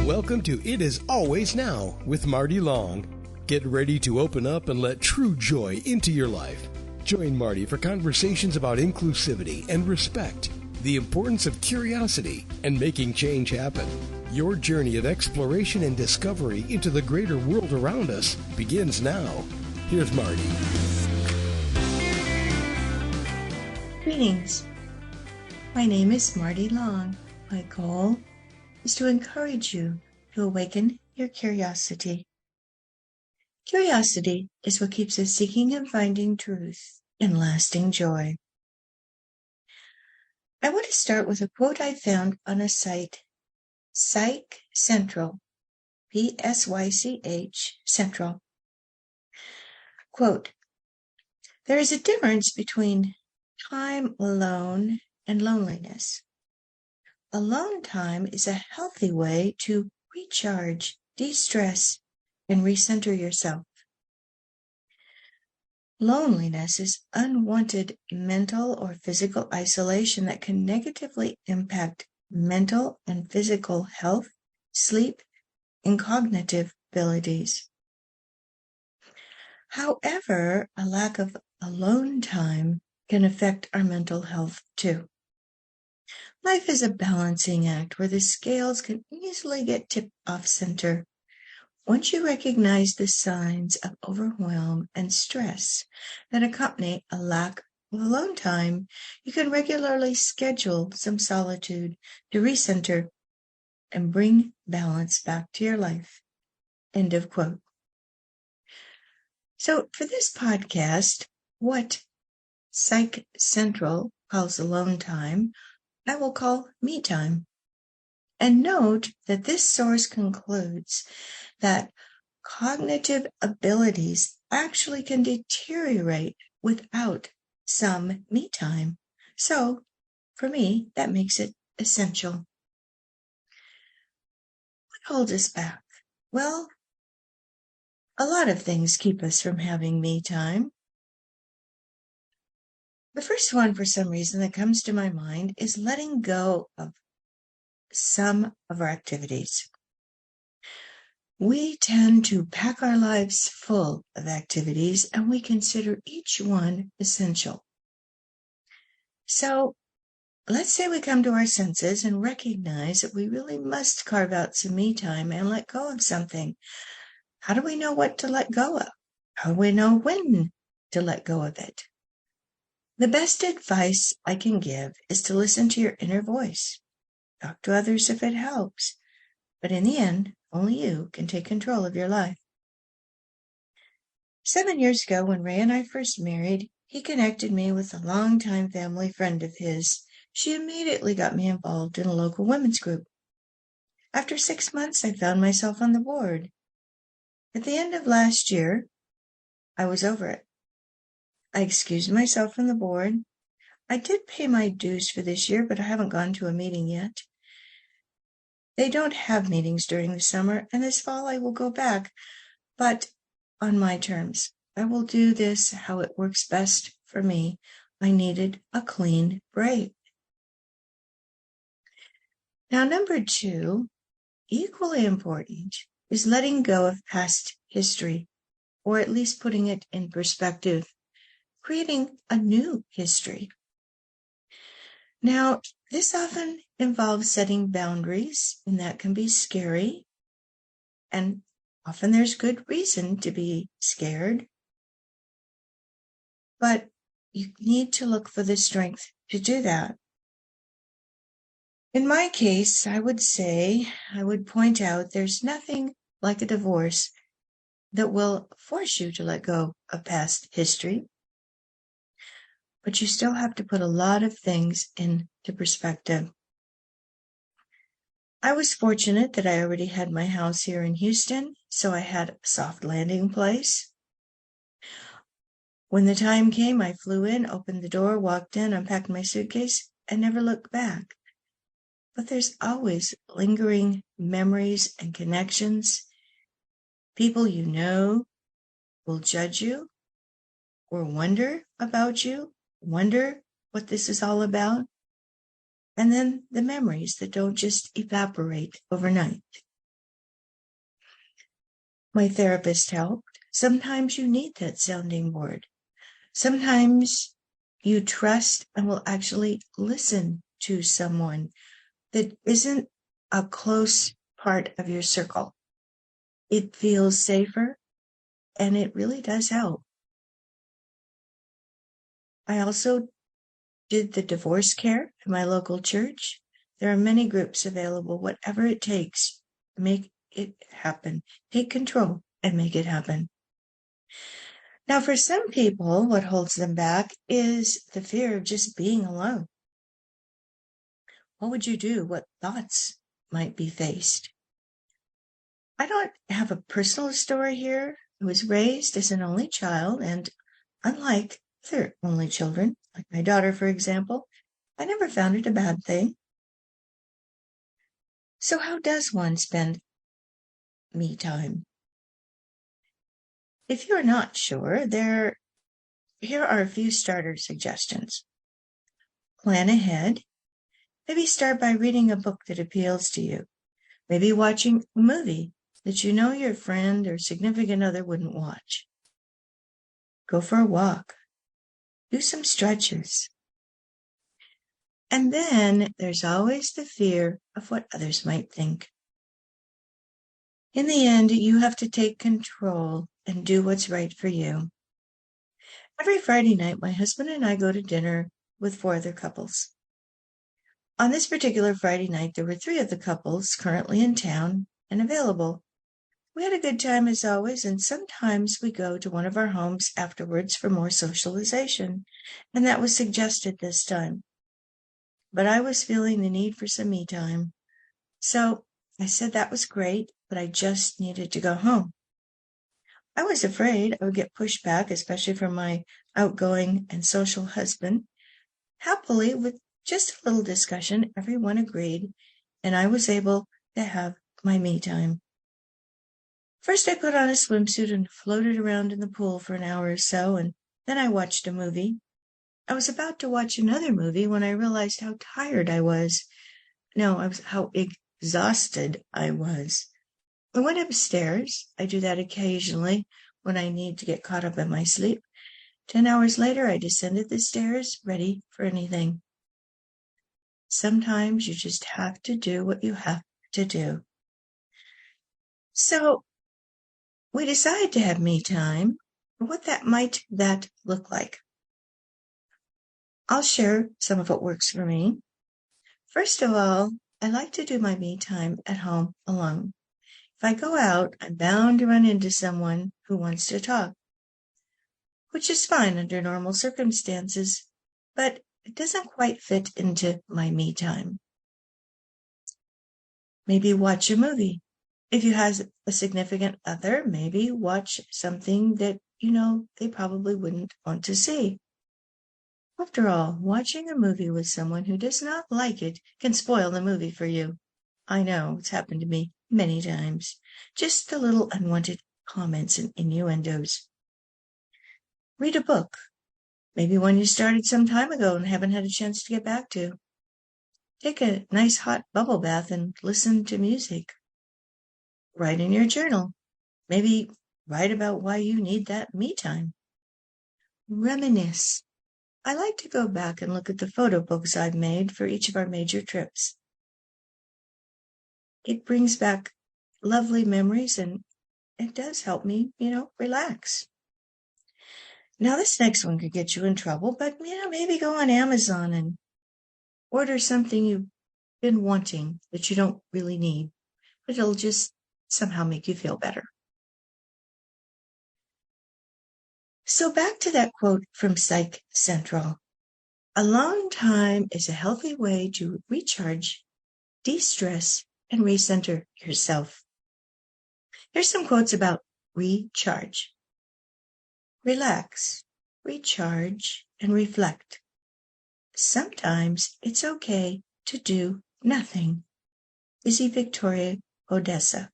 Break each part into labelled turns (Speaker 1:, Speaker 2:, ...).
Speaker 1: Welcome to It Is Always Now with Marty Long. Get ready to open up and let true joy into your life. Join Marty for conversations about inclusivity and respect, the importance of curiosity, and making change happen. Your journey of exploration and discovery into the greater world around us begins now. Here's Marty.
Speaker 2: Greetings. My name is Marty Long. My goal is to encourage you to awaken your curiosity. Curiosity is what keeps us seeking and finding truth and lasting joy. I want to start with a quote I found on a site, Psych Central, P-S-Y-C-H, Central. Quote, "There is a difference between time alone and loneliness. Alone time is a healthy way to recharge, de-stress, and recenter yourself. Loneliness is unwanted mental or physical isolation that can negatively impact mental and physical health, sleep, and cognitive abilities. However, a lack of alone time can affect our mental health too. Life is a balancing act where the scales can easily get tipped off center. Once you recognize the signs of overwhelm and stress that accompany a lack of alone time, you can regularly schedule some solitude to recenter and bring balance back to your life." End of quote. So for this podcast, what Psych Central calls alone time, I will call me time. And note that this source concludes that cognitive abilities actually can deteriorate without some me time. So, for me, that makes it essential. What holds us back? Well, a lot of things keep us from having me time. The first one, for some reason, that comes to my mind is letting go of some of our activities. We tend to pack our lives full of activities, and we consider each one essential. So, let's say we come to our senses and recognize that we really must carve out some me time and let go of something. How do we know what to let go of? How do we know when to let go of it? The best advice I can give is to listen to your inner voice. Talk to others if it helps, but in the end, only you can take control of your life. 7 years ago, when Ray and I first married, he connected me with a longtime family friend of his. She immediately got me involved in a local women's group. After 6 months, I found myself on the board. At the end of last year, I was over it. I excused myself from the board. I did pay my dues for this year, but I haven't gone to a meeting yet. They don't have meetings during the summer, and this fall I will go back, but on my terms. I will do this how it works best for me. I needed a clean break. Now, number 2, equally important, is letting go of past history, or at least putting it in perspective, creating a new history. Now, this often involves setting boundaries, and that can be scary. And often there's good reason to be scared. But you need to look for the strength to do that. In my case, I would point out there's nothing like a divorce that will force you to let go of past history. But you still have to put a lot of things into perspective. I was fortunate that I already had my house here in Houston, so I had a soft landing place. When the time came, I flew in, opened the door, walked in, unpacked my suitcase, and never looked back. But there's always lingering memories and connections. People you know will judge you or wonder about you, wonder what this is all about. And then the memories that don't just evaporate overnight. My therapist helped. Sometimes you need that sounding board. Sometimes you trust and will actually listen to someone that isn't a close part of your circle. It feels safer and it really does help. I also did the divorce care in my local church. There are many groups available, whatever it takes, make it happen. Take control and make it happen. Now, for some people, what holds them back is the fear of just being alone. What would you do? What thoughts might be faced? I don't have a personal story here. I was raised as an only child, and unlike other only children, like my daughter, for example, I never found it a bad thing. So how does one spend me time? If you're not sure, here are a few starter suggestions. Plan ahead. Maybe start by reading a book that appeals to you. Maybe watching a movie that you know your friend or significant other wouldn't watch. Go for a walk. Do some stretches. And then there's always the fear of what others might think. In the end, you have to take control and do what's right for you. Every Friday night, my husband and I go to dinner with 4 other couples. On this particular Friday night, there were 3 of the couples currently in town and available. We had a good time as always, and sometimes we go to one of our homes afterwards for more socialization, and that was suggested this time. But I was feeling the need for some me time. So I said that was great, but I just needed to go home. I was afraid I would get pushed back, especially from my outgoing and social husband. Happily, with just a little discussion, everyone agreed, and I was able to have my me time. First, I put on a swimsuit and floated around in the pool for an hour or so, and then I watched a movie. I was about to watch another movie when I realized how tired I was. No, how exhausted I was. I went upstairs. I do that occasionally when I need to get caught up in my sleep. 10 hours later, I descended the stairs, ready for anything. Sometimes you just have to do what you have to do. So we decide to have me time. What might that look like? I'll share some of what works for me. First of all, I like to do my me time at home alone. If I go out, I'm bound to run into someone who wants to talk, which is fine under normal circumstances, but it doesn't quite fit into my me time. Maybe watch a movie. If you have a significant other, maybe watch something that you know they probably wouldn't want to see. After all, watching a movie with someone who does not like it can spoil the movie for you. I know, it's happened to me many times. Just the little unwanted comments and innuendos. Read a book. Maybe one you started some time ago and haven't had a chance to get back to. Take a nice hot bubble bath and listen to music. Write in your journal. Maybe write about why you need that me time. Reminisce. I like to go back and look at the photo books I've made for each of our major trips. It brings back lovely memories and it does help me, relax. Now, this next one could get you in trouble, but, maybe go on Amazon and order something you've been wanting that you don't really need, but it'll just somehow make you feel better. So back to that quote from Psych Central. Alone time is a healthy way to recharge, de-stress, and recenter yourself. Here's some quotes about recharge. Relax, recharge, and reflect. Sometimes it's okay to do nothing. Izzy Victoria Odessa.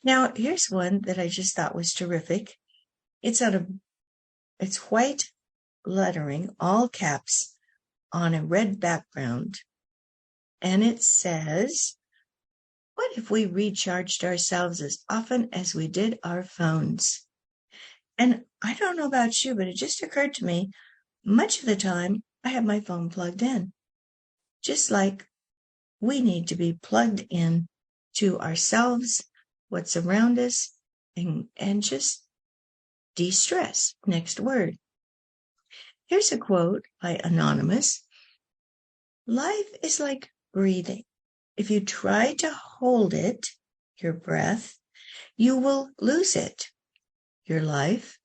Speaker 2: Now, here's one that I just thought was terrific. It's white lettering, all caps, on a red background. And it says, What if we recharged ourselves as often as we did our phones? And I don't know about you, but it just occurred to me, much of the time I have my phone plugged in. Just like we need to be plugged in to ourselves, what's around us, and just de-stress. Next word. Here's a quote by Anonymous. Life is like breathing. If you try to hold it, your breath, you will lose it, your life.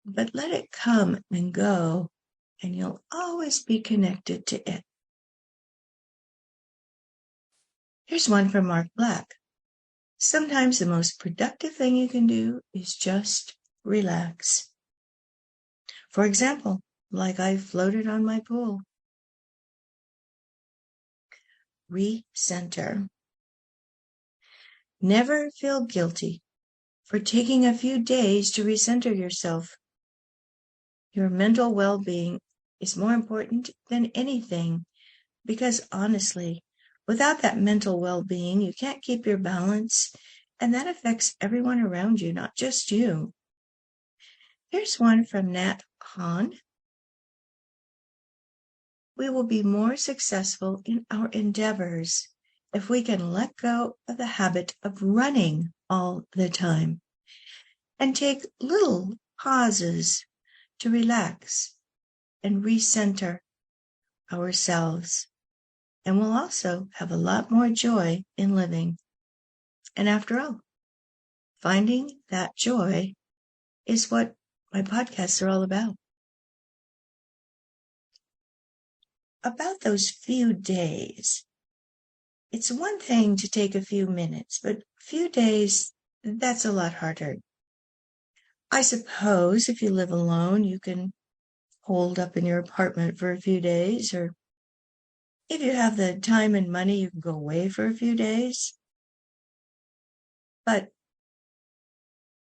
Speaker 2: But let it come and go, and you'll always be connected to it. Here's one from Mark Black. Sometimes the most productive thing you can do is just relax. For example, like I floated on my pool. Recenter. Never feel guilty for taking a few days to recenter yourself. Your mental well-being is more important than anything because honestly, without that mental well-being, you can't keep your balance, and that affects everyone around you, not just you. Here's one from Nat Hahn. We will be more successful in our endeavors if we can let go of the habit of running all the time and take little pauses to relax and recenter ourselves. And we'll also have a lot more joy in living. And after all, finding that joy is what my podcasts are all about. About those few days, it's one thing to take a few minutes, but few days, that's a lot harder. I suppose if you live alone, you can hold up in your apartment for a few days, or if you have the time and money, you can go away for a few days. But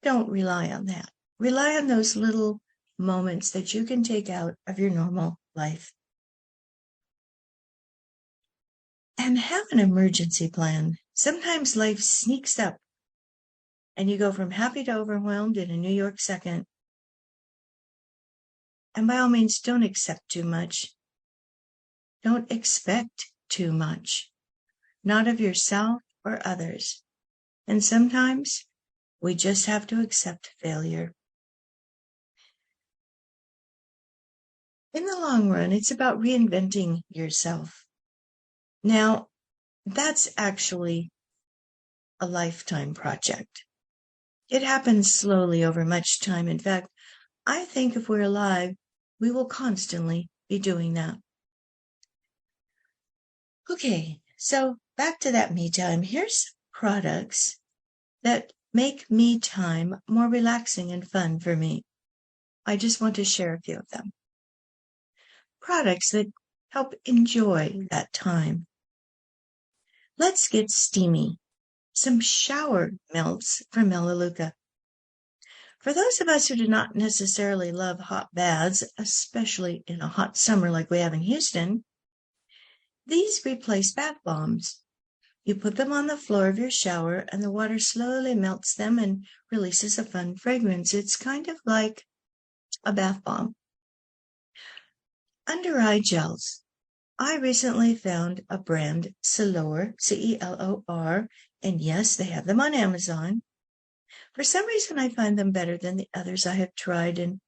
Speaker 2: don't rely on that. Rely on those little moments that you can take out of your normal life. And have an emergency plan. Sometimes life sneaks up and you go from happy to overwhelmed in a New York second. And by all means, don't accept too much. Don't expect too much, not of yourself or others. And sometimes we just have to accept failure. In the long run, it's about reinventing yourself. Now, that's actually a lifetime project. It happens slowly over much time. In fact, I think if we're alive, we will constantly be doing that. Okay, so back to that me time. Here's products that make me time more relaxing and fun for me. I just want to share a few of them. Products that help enjoy that time. Let's get steamy. Some shower melts from Melaleuca. For those of us who do not necessarily love hot baths, especially in a hot summer like we have in Houston, these replace bath bombs. You put them on the floor of your shower and the water slowly melts them and releases a fun fragrance. It's kind of like a bath bomb. Under eye gels. I recently found a brand, Celor, C-E-L-O-R, and yes, they have them on Amazon. For some reason, I find them better than the others I have tried, and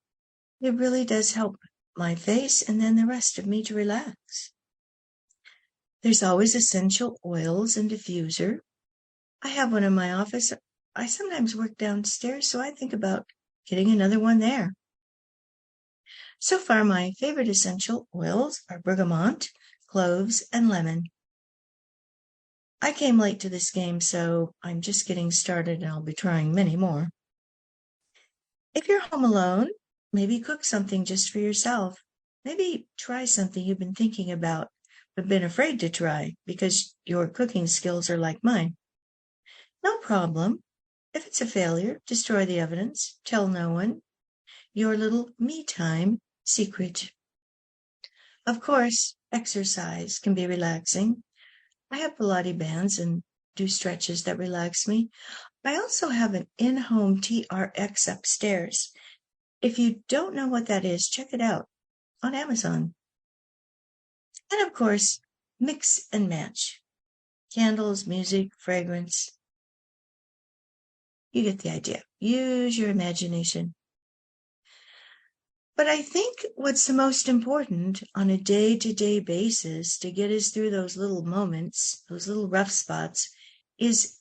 Speaker 2: it really does help my face and then the rest of me to relax. There's always essential oils and diffuser. I have one in my office. I sometimes work downstairs, so I think about getting another one there. So far, my favorite essential oils are bergamot, cloves, and lemon. I came late to this game, so I'm just getting started and I'll be trying many more. If you're home alone, maybe cook something just for yourself. Maybe try something you've been thinking about but been afraid to try because your cooking skills are like mine. No problem. If it's a failure, destroy the evidence. Tell no one. Your little me time secret. Of course, exercise can be relaxing. I have Pilates bands and do stretches that relax me. I also have an in-home TRX upstairs. If you don't know what that is, check it out on Amazon. And of course, mix and match. Candles, music, fragrance. You get the idea. Use your imagination. But I think what's the most important on a day-to-day basis to get us through those little moments, those little rough spots, is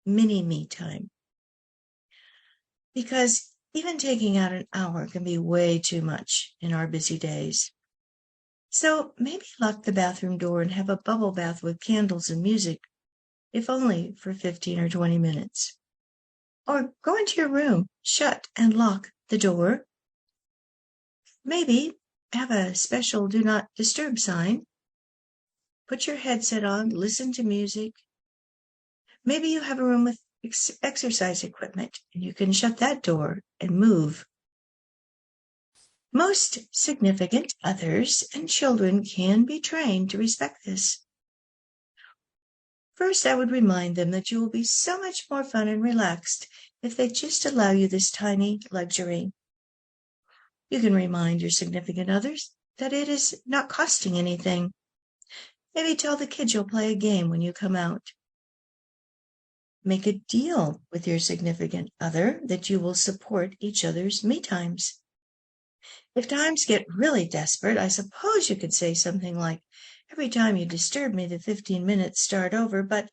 Speaker 2: mini me time. Because even taking out an hour can be way too much in our busy days. So maybe lock the bathroom door and have a bubble bath with candles and music, if only for 15 or 20 minutes. Or go into your room, shut and lock the door. Maybe have a special do not disturb sign. Put your headset on, listen to music. Maybe you have a room with exercise equipment and you can shut that door and move. Most significant others and children can be trained to respect this. First, I would remind them that you will be so much more fun and relaxed if they just allow you this tiny luxury. You can remind your significant others that it is not costing anything. Maybe tell the kids you'll play a game when you come out. Make a deal with your significant other that you will support each other's me times. If times get really desperate, I suppose you could say something like, every time you disturb me, the 15 minutes start over, but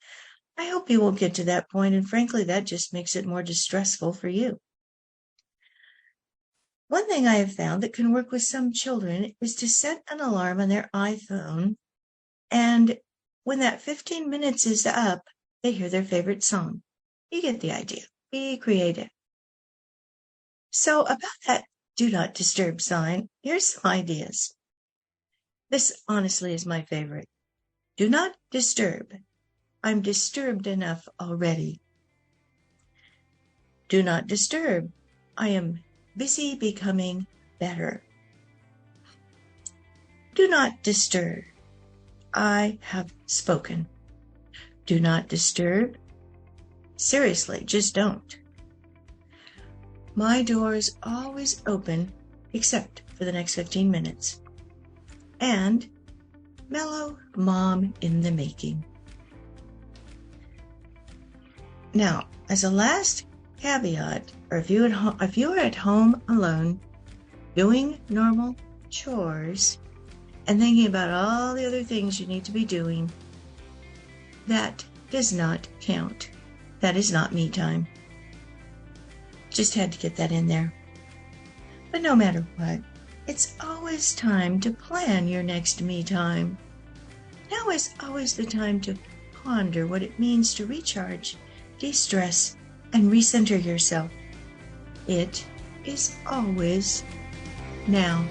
Speaker 2: I hope you won't get to that point, and frankly, that just makes it more distressful for you. One thing I have found that can work with some children is to set an alarm on their iPhone, and when that 15 minutes is up, they hear their favorite song. You get the idea. Be creative. So about that do not disturb sign, here's some ideas. This honestly is my favorite. Do not disturb. I'm disturbed enough already. Do not disturb. I am busy becoming better. Do not disturb. I have spoken. Do not disturb. Seriously, just don't. My door is always open except for the next 15 minutes. And mellow mom in the making. Now, as a last caveat, or if you are at home alone doing normal chores and thinking about all the other things you need to be doing, that does not count. That is not me time. Just had to get that in there. But no matter what, it's always time to plan your next me time. Now is always the time to ponder what it means to recharge, de-stress, and recenter yourself. It is always now.